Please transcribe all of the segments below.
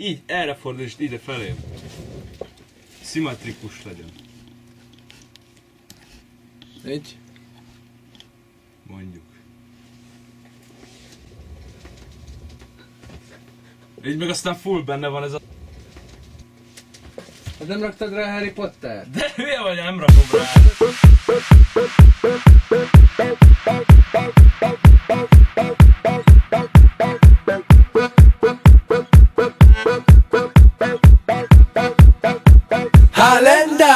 így erre fordulj, ide felé. Szimmetrikus legyen. Így? Mondjuk. Így meg aztán full benne van ez a... Hát nem raktad rá Harry Potter? De hülye vagy, nem rakom rá. Halenda!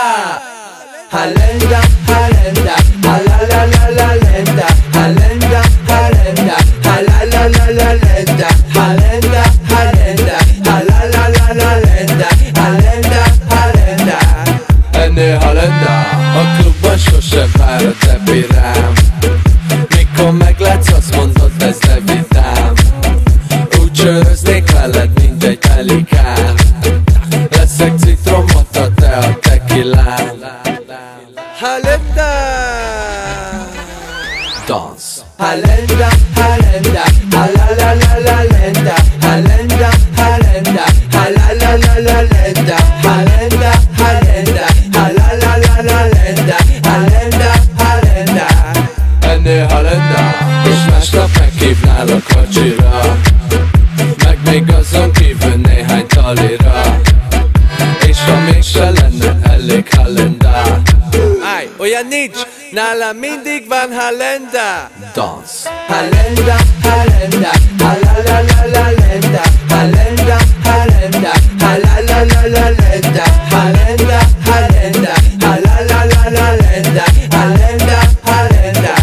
Halenda, Halenda, halalalalenda, Halenda, Halenda, halalalalenda, Halenda, Halenda, halalalalenda, Halenda, Halenda. Ennél Halenda, a klubban sosem vár a tepi rám. Mikor meglátsz, azt mondod, ez ne vidám. Úgy csöröznék veled, mint egy pelikán. Leszek citromot a te a tekilán. Halenda! Dance! Halenda, Halenda, halalalalenda, Halenda, Halenda, halalalalenda, Halenda, Halenda, halalalalenda, Halenda, Halenda. Ennél Halenda, és másnap meghívnálok vacsira, meg még azon kívül néhány talira. És ha mégse lenne elég Halenda, áj, olyan nincs, nálam mindig van Halenda. Dance! Halenda, Halenda, halalalalenda, Halenda, Halenda, halalalalenda, Halenda, Halenda, halalalalenda, Halenda, Halenda.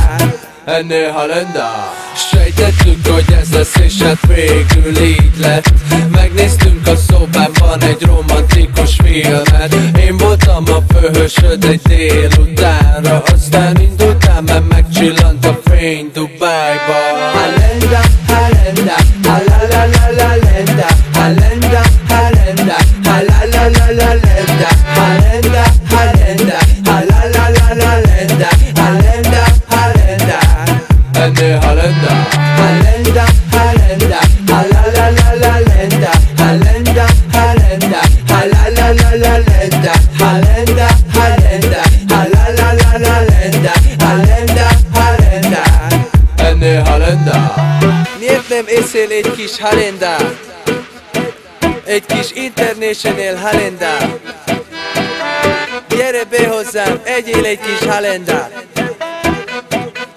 Ennél Halenda, sejtettük, hogy ez lesz, és hát végül így lett. Megnéztünk a szobában egy romantikus filmet. Én voltam a főhősöd egy délutánra, aztán indultál, mert megcsillant a fény Dubájba. Halenda, Halenda, halalalalenda, Halenda, Halenda, halalalalenda, Halenda, Halenda, halalalalenda, Halenda, Halenda. Ennél Halenda, Halenda, Halenda, halalalalenda, Halenda, Halenda, halalalalenda, Halenda, Halenda, halalalalenda, Halenda, Halenda. Ennél Halenda. Miért nem eszel egy kis Halenda? Egy kis International Halenda. Gyere be hozzám, egyél egy kis Halenda.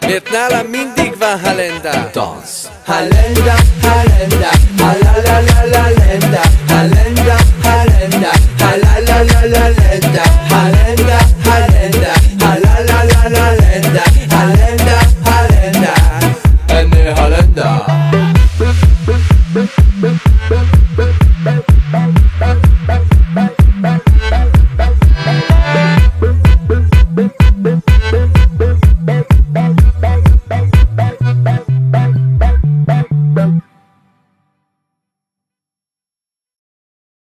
Mert nálam mindig van Halenda. Dance! Halenda, Halenda, halalalalenda, Halenda, Halenda, halalalalenda, Halenda, Halenda, halalalalenda,